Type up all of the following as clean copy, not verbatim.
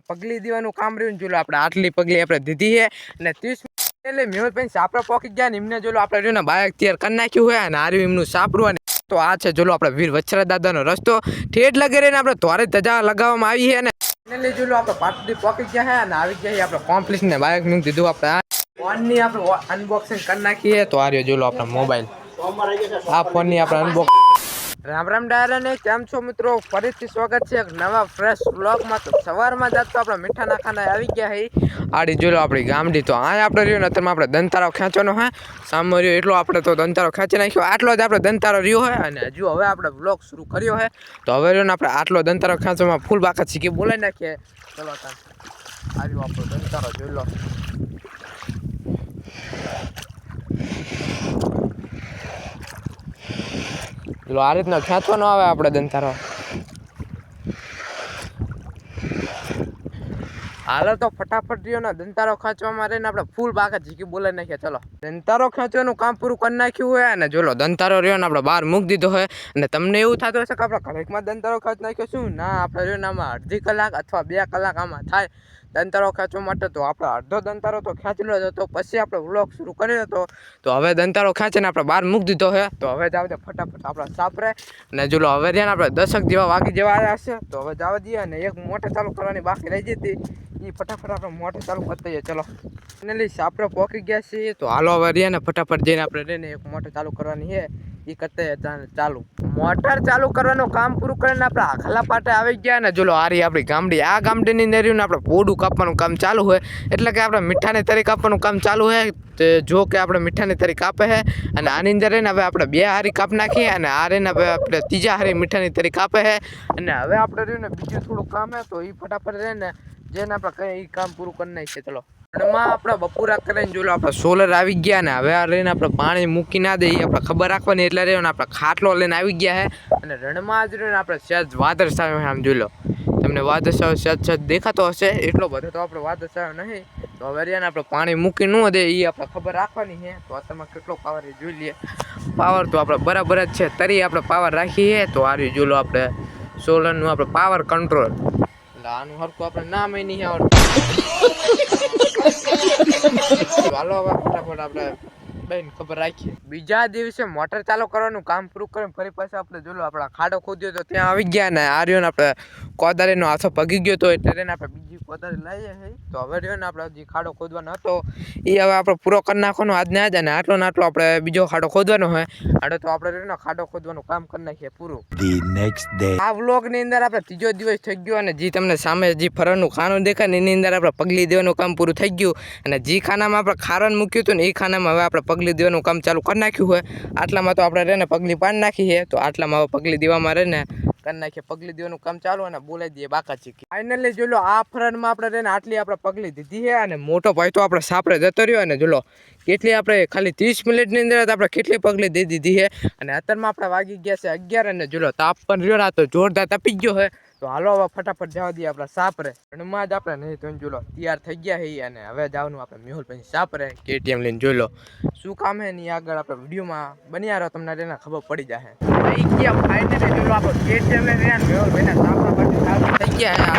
પગલી દેવાનું કામ રહ્યું ને જોલો આપણે આટલી પગલી આપણે દીધી છે અને 30 એટલે મેહુલભાઈ સાપરા પોકી ગયા ને એમને જોલો આપણે રહ્યું ને બાઇક તૈયાર કરી નાખ્યું હોય અને આર્યું એમનું સાપરું તો આ છે જોલો આપણે વીર વચ્છરા દાદાનો રસ્તો ઠેઠ લગી રહીને આપણે તોરે ધજા લગાવવામાં આવી છે ને એટલે જોલો આપણે પાટડી પોકી ગયા છે અને આવી ગયા આપણે કોમ્પ્લેક્સ ને બાઇક મૂકી દીધું આપણે ફોનની આપણે અનબોક્સિંગ કરી નાખીએ તો આ રહ્યો જોલો આપણો મોબાઈલ આ ફોનની આપણે અનબોક્સ રામ રામ ડાયરા ને કેમ છો મિત્રો ફરીથી સ્વાગત છે એક નવા ફ્રેશ વ્લોગમાં તો સવારમાં જાત તો આપણે મીઠાના ખાના આવી ગયા હે આડી જોલો આપણી ગામડી તો આ આપણે રહ્યો ને અત્યારમાં આપણે દંતારો ખેંચવાનો હે સામે રહ્યો એટલો આપણે તો દંતારો ખેંચી નાખ્યો આટલો જ આપણે દંતારો રહ્યો હે અને હજુ હવે આપણે વ્લોગ શરૂ કર્યો હે તો હવે રહ્યો ને આપણે આટલો દંતારો ખેંચવામાં ફૂલ બાકાત શીખી બોલાવી નાખીએ ચલો તાન આવ્યો આપણો દંતારો જોઈ લો આ રીતના ખેંચવાનો આવે આપણે દંતારો હાલો તો ફટાફટ રહ્યો ને દંતારો ખેંચવામાં રહીને આપણે ફૂલ બાકા ઝીકી બોલાવી નાખીએ ચલો દંતારો ખેંચવાનું કામ પૂરું કરી નાખ્યું હોય અને જોલો દંતારો રહ્યો ને આપણે બહાર મૂકી દીધો હોય અને તમને એવું થતું હશે કે આપણે ઘડીકમાં દંતારો ખેંચી નાખ્યો શું ના આપણે રહ્યો ને આમાં અડધી કલાક અથવા 2 કલાક આમાં થાય દંતારો ખેંચવા માટે તો આપણે અડધો દંતારો તો ખેંચેલો જ હતો પછી આપણે વ્લોગ શરૂ કર્યો હતો તો હવે દંતારો ખેંચીને આપણે બહાર મૂકી દીધો છે તો હવે જાવ દે ફટાફટ આપણા સાપરે અને જોલો હવે રહ્યા ને આપણે 10 જેવા વાગી જેવા આવ્યા હશે તો હવે જવા દઈએ અને એક મોટર ચાલુ કરવાની બાકી રહી જતી એ ફટાફટ આપણે મોટર ચાલુ કરી દઈએ ચલો ફાઇનલી સાપરે પહોંચી ગયા છીએ તો હાલો હવે રહ્યા ને ફટાફટ જઈને આપણે રહીને એક મોટર ચાલુ કરવાની છે એ કરતા ચાલુ મોટર ચાલુ કરવાનું કામ પૂરું કરીને આપણે આખલા પાટે આવી ગયા ને જોલો આ રહી આપણી ગામડી આ ગામડીની અંદર ને આપણે પોડું કાપવાનું કામ ચાલુ હોય એટલે કે આપણે મીઠાની તરી કાપવાનું કામ ચાલુ હોય તો જો કે આપણે મીઠાની તરી કાપે છે અને આની અંદર રહીને હવે આપણે 2 હારી કાપ નાખીએ અને આ રહીને હવે આપણે 3જા હારી મીઠાની તરી કાપે છે અને હવે આપણે રહ્યું ને બીજું થોડું કામ છે તો એ ફટાફટ રહીને જેને આપણે કઈ કામ પૂરું કરી નાખીએ ચલો રણમાં આપણે બપોરા કરીને જોલો આપણે સોલર આવી ગયા ને હવે આ રહીને આપણે પાણી મૂકી ના દઈએ આપણે ખબર રાખવાની એટલે રહ્યો ને આપણે ખાટલો લઈને આવી ગયા છે અને રણમાં જ રહીને આપણે સહેજ વાદળછાયો આમ જોઈ લો તમને વાદળછાયો સહેજ દેખાતો હશે એટલો બધો તો આપણે વાદળછાયો નહીં તો હવે રહ્યા ને આપણે પાણી મૂકી ન દે એ આપણે ખબર રાખવાની છે તો અત્યારમાં કેટલો પાવર એ જોઈ લઈએ પાવર તો આપણે બરાબર જ છે તરી આપણે પાવર રાખીએ તો આ રહ્યું જોલો આપણે સોલરનું આપણે પાવર કંટ્રોલ આનું હરખું આપણે નામ નહીં આવડતું હાલો હવે ફટાફટ આપણે બેન ખબર રાખીએ બીજા દિવસે મોટર ચાલુ કરવાનું કામ પૂરું કરીને ફરી પાછા આપણે જોલો આપણા ખાડો ખોદ્યો તો ત્યાં આવી ગયા ને આ રહ્યો ને આપણે કોદારીનો હાથો પગી ગયો તો એટલે રહીને આપણે બીજી કોદારી લાવીએ છીએ તો હવે રહ્યો ને આપણે હજી ખાડો ખોદવાનો હતો એ હવે આપણે પૂરો કરી નાખવાનો આજને આજ અને આટલો ને આટલો આપણે બીજો ખાડો ખોદવાનો હોય આડો તો આપણે રહ્યો ને ખાડો ખોદવાનું કામ કરી નાખીએ પૂરું આ વ્લોગની અંદર આપણે 3જો દિવસ થઈ ગયો અને જે તમને સામે જે ફરવાનું ખાનું દેખાય ને એની અંદર આપણે પગલી દેવાનું કામ પૂરું થઈ ગયું અને જે ખાનામાં આપણે ખારણ મૂક્યું હતું ને એ ખાનામાં હવે આપણે પગલી દેવાનું કામ ચાલુ કરી નાખ્યું હોય આટલામાં તો આપણે રહીને પગલી પાડી નાખી છે તો આટલામાં હવે પગલી દેવામાં રહીને કરી નાખીએ પગલી દેવાનું કામ ચાલુ અને બોલાવી દઈએ બાકા ચીકી ફાઇનલી જોલો આ ફરનમાં આપણે રહીને આટલી આપણે પગલી દીધી છે અને મોટો ભાઈ તો આપણે સાપરે જતો રહ્યો અને જોલો કેટલી આપણે ખાલી 30 મિનિટની અંદર આપણે કેટલી પગલી દઈ દીધી છે અને અત્યારમાં આપણે વાગી ગયા છે 11 અને જોલો તાપ પણ રહ્યો ના તો જોરદાર તપી ગયો છે તો હાલો હવે ફટાફટ જવા દઈએ આપણા સાપરે રણમાં જ આપણે નહીં તો જોલો તૈયાર થઈ ગયા છે અને હવે જવાનું આપણે મેહુલભાઈ સાપરે KTM લઈને જોઈ લો શું કામ છે ને આગળ આપણે વિડીયોમાં બન્યા રહો તમને એના ખબર પડી જશે થઈ ગયા ફાઇનલી જોલો આપણે KTM લઈને મેહુલભાઈના સાપરા પર થઈ ગયા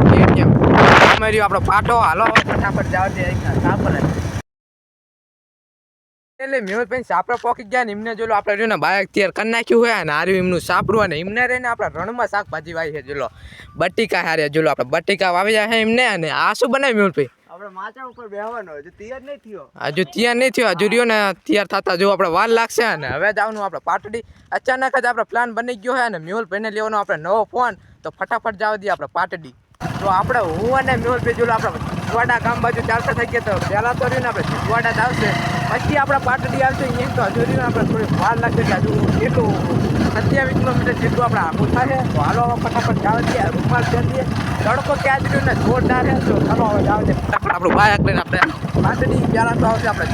છે KTM અમારી આપણો પાટો હાલો ફટાફટ જવા દઈએ સાપરે એટલે મેહુલભાઈ સાપરા પોકી ગયા ને એમને જોલો આપણે રહ્યું ને બાઇક તૈયાર કરી નાખ્યું હોય અને હાર્યું એમનું સાપરું અને એમને રહીને આપણે રણમાં શાકભાજી વાવી છે જોલો બટીકા હારે જોલો આપણે બટીકા વાવી જાય એમને અને આ શું બનાવ્યું મેહુલભાઈ આપણે માચા ઉપર બેહવાનો હજુ તૈયાર નહીં થયો હજુ તૈયાર નહીં થયો હજુ રહ્યો ને તૈયાર થતા જો આપણે વાર લાગશે અને હવે જવાનું આપણે પાટડી અચાનક જ આપણે પ્લાન બની ગયો હોય અને મેહુલભાઈને લેવાનો આપણે નવો ફોન તો ફટાફટ જવા દઈએ આપણે પાટડી તો આપણે હું અને મેહુલભાઈ જોલો આપણે જીજવાડા ગામ બાજુ ચાલતા થઈ ગયા તો પહેલાં તો રહ્યું ને આપણે જીજવાડા જ આવશે પછી આપણા પાટડી આવશે એમ તો હજુ રહ્યું આપણે થોડી વાર લાગશે કે હજુ કેટલું 27 કિલોમીટર જેટલું આપણે આગું થાય તો હાલો હવે ફટાફટ જવા દઈએ રૂમાલ પહેરીએ તડકો ક્યાં જ રહ્યું ને જોરદાર છે તો ચાલો હવે જવા દઈએ ફટાફટ આપણું બાઇક લઈને આપણે પાટડી પહેલા તો આવશે આપણે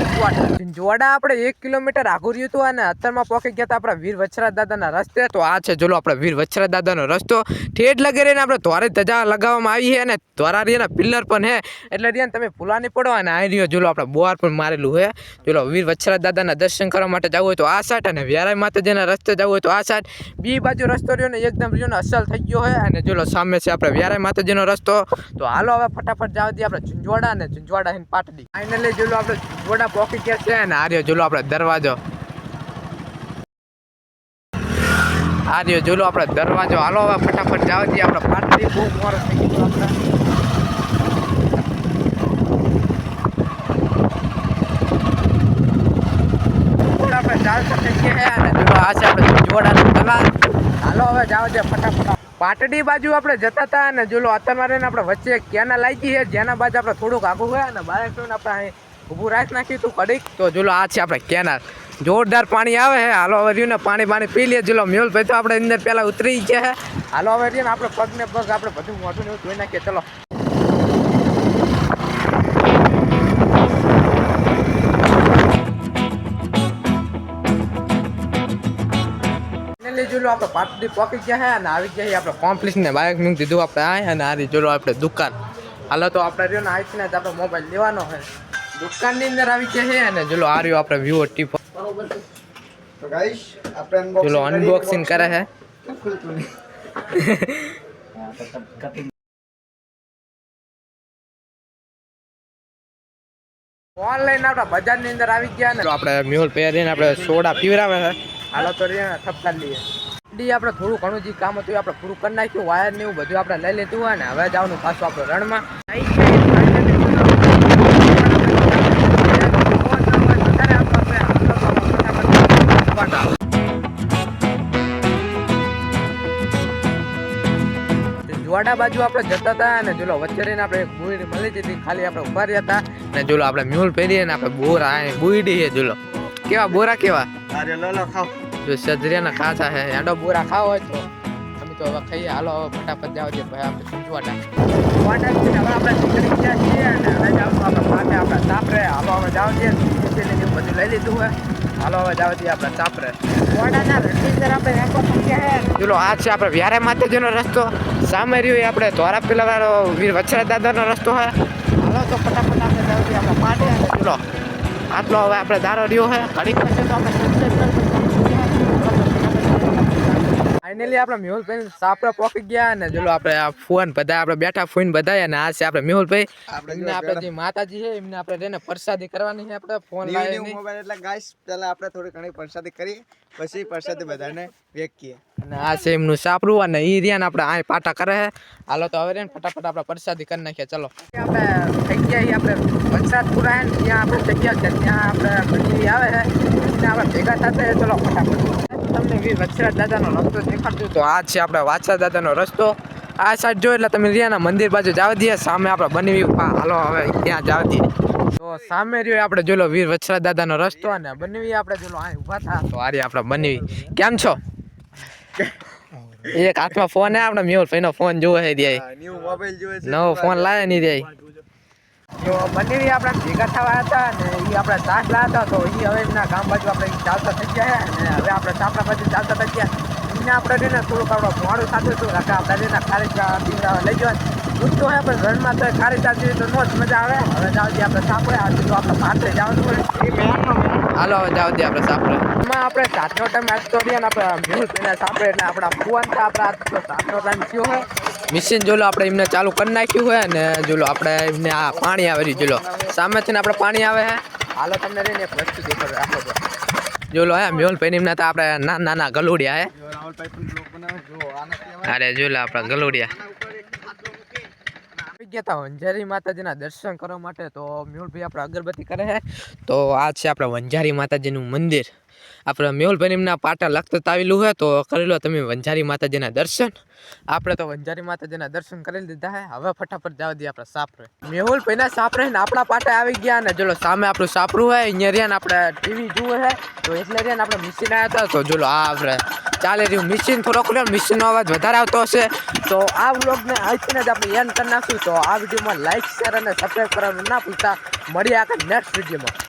ઝીંઝુવાડા આપણે 1 કિલોમીટર આગળ રહ્યું હતું અને અત્યારમાં પહોંચી ગયા હતા આપણા વીર વછરા દાદાના રસ્તે. તો આ છે જોલો આપણે વીર વછરા દાદાનો રસ્તો. ઠેઠ લગી રહીને આપણે ધોરે ધજા લગાવવામાં આવી છે અને ધોરારીના પિલ્લર પણ છે એટલે રીને તમે ભૂલા નહીં પડો. અને આ રહ્યો જોલો આપણે બોર પણ મારેલું છે. જોલો વીર વછરા દાદાના દર્શન કરવા માટે જવું હોય તો આ સાઈડ અને વ્યારાય માતાજીના રસ્તે જવું હોય તો આ સાઈડ. બી બાજુ રસ્તો રહ્યો ને એકદમ રહ્યો ને અસલ થઈ ગયો છે. અને જોલો સામે છે આપણે વ્યારાય માતાજીનો રસ્તો. તો હાલો હવે ફટાફટ જવા દઈએ આપણે ઝીંઝુવાડા અને ઝીંઝુવાડા હિન પાટડી. ફાઇનલી જોલો આપણે ઝીંઝુવાડા પહોંચી ગયા છે અને આ રહ્યો જોલો આપણે દરવાજો. આ રહ્યો જોલો આપણે દરવાજો. હાલો હવે ફટાફટ જવા દઈએ આપણે પાટડી. બહુ મોડો થઈ ગયો આપણે ચાલતા થઈ ગયા અને જોલો આ છે આપણે ઝીંઝુવાડાનું તલાવ. હાલો હવે જવા દઈએ ફટાફટ. પાટડી બાજુ આપણે જતા હતા અને જોલો અત્યારે આપણે વચ્ચે કેના લાગી છે જેના બાજુ આપણે થોડુંક આગું ગયા અને બાળક આપણે અહીં ઊભું રાખી નાખ્યું હતું કડીક. તો જોલો આ છે આપણે કેનાલ. જોરદાર પાણી આવે છે. હાલો હવે રહ્યું ને પાણી પી લઈએ. જોલો મેહુલ ભાઈ તો આપણે અંદર પહેલાં ઉતરી ગયા છે. હાલો હવે રહ્યું ને આપણે પગને પગ આપણે બધું મોઢું ને એવું ધોઈ નાખીએ. ચલો જોલો આપણે પાટડી પહોંચી ગયા છે અને આવી ગયા આપણે કોમ્પ્લેક્સ ને બાઇક મૂકી દીધું આપણે આ અને આ જોલો આપણે દુકાન. હાલો તો આપણે રહ્યો ને આવીને જ આપણે મોબાઈલ લેવાનો છે. દુકાનની અંદર આવી ગયા છે અને જોલો આ રહ્યો આપણે વિવો ટી. તો ગાઈસ આપણે જોલો અનબોક્સિંગ કરે છે. ઓનલાઈન આપણે બજારની અંદર આવી ગયા ને આપણે મેહુલ પહેરીને આપણે સોડા પીવરાવે છે. હાલો તો રહ્યા થપકા લઈએ. આપણે થોડું ઘણું જે કામ હતું આપણે પૂરું કરી નાખ્યું. વાયર ને એવું બધું આપણે લઈ લીધું હોય ને હવે જવાનું પાછું આપણે રણમાં. જોડા બાજુ આપણે જતા હતા અને જોલો વચ્ચે રહીને આપણે એક બુઈડી મળી હતી. ખાલી આપણે ઉભા રહ્યા હતા ને જોલો આપણે મેહુલ પહેરીએ ને આપણે બોરા બુઈડી છે. જોલો કેવા બોરા કેવા જો સજરિયાના કાચા છે. એંડો બોરા ખાવો હોય તો અમે તો હવે ખાઈએ. હાલો હવે ફટાફટ જાવ દઈએ ભાઈ આપણે ઝીંઝુવાડા. હવે આપણે નીકળી ગયા છીએ અને હવે જાવ આપણે પાસે આપણે સાપરે. હાલો હવે જાવ દઈએ. બધું લઈ લીધું હોય. હાલો હવે જાવ દઈએ આપણે સાપરે. વાડાના રસ્તે આપણે રેકો થઈ ગયા છે. ચલો આ છે આપણે વ્યારે માતાજીનો રસ્તો. સામે રહ્યો એ આપણે ધોરા પેલા વાળો વીર વછરા દાદાનો રસ્તો છે. હાલો તો ફટાફટ આપણે જાવ દઈએ આપણે પાટે. ચલો આટલો હવે આપણે દારો રહ્યો છે. ઘડીક પછી તો આપણે ફાઇનલી આપણે મેહુલભાઈ સાપરા પહોંચી ગયા અને ચલો આપણે આ ફોન બધા આપણે બેઠા ફોન બધા અને આ છે આપણે મેહુલભાઈ. એમને આપણે જે માતાજી છે એમને આપણે તેને પ્રસાદી કરવાની છે. આપણે ફોન લાવીને મોબાઈલ એટલે ગાઈસ પહેલા આપણે થોડી ઘણી પ્રસાદી કરી પછી પ્રસાદી બધાને વેચીએ. અને આ છે એમનું સાપરું અને ઈ રહ્યા આપણે આ પાટા કરે છે. હાલો તો હવે રે ફટાફટ આપણે પ્રસાદી કરી નાખીએ. ચલો આપણે થઈ ગયા આપણે વરસાદપુરા ને ત્યાં આપણે જગ્યા છે ત્યાં આપણે મંદિર આવે છે ત્યાં આપણે ભેગા થતા. ચલો ફટાફટ તમને વીર વછરા દાદાનો રસ્તો દેખાડતું. તો આ છે આપણે વાછરા દાદાનો રસ્તો. આ સાઈડ જો એટલે તમે રિયાના મંદિર બાજુ જવા દઈએ. સામે આપણે બનવી. હાલો હવે ત્યાં જવા દઈએ. તો સામે રહ્યો આપણે જોલો વીર વછરા દાદાનો રસ્તો અને બનવી આપણે જોલો અહીં ઊભા થા. તો આ આપણે બનવી. કેમ છો? એક હાથમાં ફોન હે આપણે મેહુલ ભાઈનો ફોન જોવે છે ત્યાં. ન્યુ મોબાઈલ જોવે છે. નવો ફોન લાવે નહીં ત્યાં. તો બનવી આપણે ભેગા થવા હતા ને એ આપણે સાથ લાવ્યા હતા. તો એ હવે એમના ગામ બાજુ આપણે ચાલતા થઈ ગયા અને હવે આપણે સાપરા બાજુ ચાલતા થઈ ગયા. એમને આપણે રહીને થોડુંક આપણે મોડું થતું હતું કે આપણે રહીને ખારી પીવડાવવા લઈ જવાનું પૂછતો હોય પણ રણમાં તો ખારી ચાલતી હોય તો નો જ મજા આવે. હવે જાવ દઈએ આપણે સાપરે. આજે તો આપણે પાછળ જવાનું હોય. હાલો હવે જાવ દઈએ આપણે સાપરે. એમાં આપણે સાતનો ટાઈમ આજતો રહીએ ને આપણે મેહુલ પહેલાં સાપરે એટલે આપણા ફોન તો આપણે આજ તો સાતનો ટાઈમ થયો હોય. મિશીન જોલો આપણે એમને ચાલુ કરી નાખ્યું હોય અને જોલો આપણે એમને આ પાણી આવે રહ્યું. જોલો સામેથી ને આપણે પાણી આવે છે. હાલો તમને રહીને એક વસ્તુ દેખાડો રાખો તો જોલો હે મેહુલ ભાઈ એમને તો આપણે નાના ગલુડિયા હે. અરે જોલો આપણા ગલુડિયા આવી ગયા હતા વંજારી માતાજીના દર્શન કરવા માટે. તો મેહુલભાઈ આપણે અગરબત્તી કરે છે. તો આ છે આપણે વંજારી માતાજીનું મંદિર. આપણે મેહુલભાઈ એમના પાટા લખત આવેલું હોય તો કરી લો તમે વંજારી માતાજીના દર્શન. આપણે તો વંજારી માતાજીના દર્શન કરી લીધા છે. હવે ફટાફટ જવા દઈએ આપણે સાપરે. મેહુલભાઈના સાપરે ને આપણા પાટા આવી ગયા અને જોલો સામે આપણું સાપરું હોય અહીંયા રહ્યા ને આપણે ટીવી જુએ છે. તો એટલે રહ્યા ને આપણે મિશીન આવ્યા હતા. તો જોલો આ આપણે ચાલે રહ્યું મિશીન થોડોક લો મિશીનનો અવાજ વધારે આવતો હશે. તો આ વ્લોગને આજથી જ આપણે એન્ડ કરી નાખ્યું. તો આ વિડીયોમાં લાઈક શેર અને સબસ્ક્રાઈબ કરવાનું ના ભૂલતા. મળીએ આગળ નેક્સ્ટ વિડીયોમાં.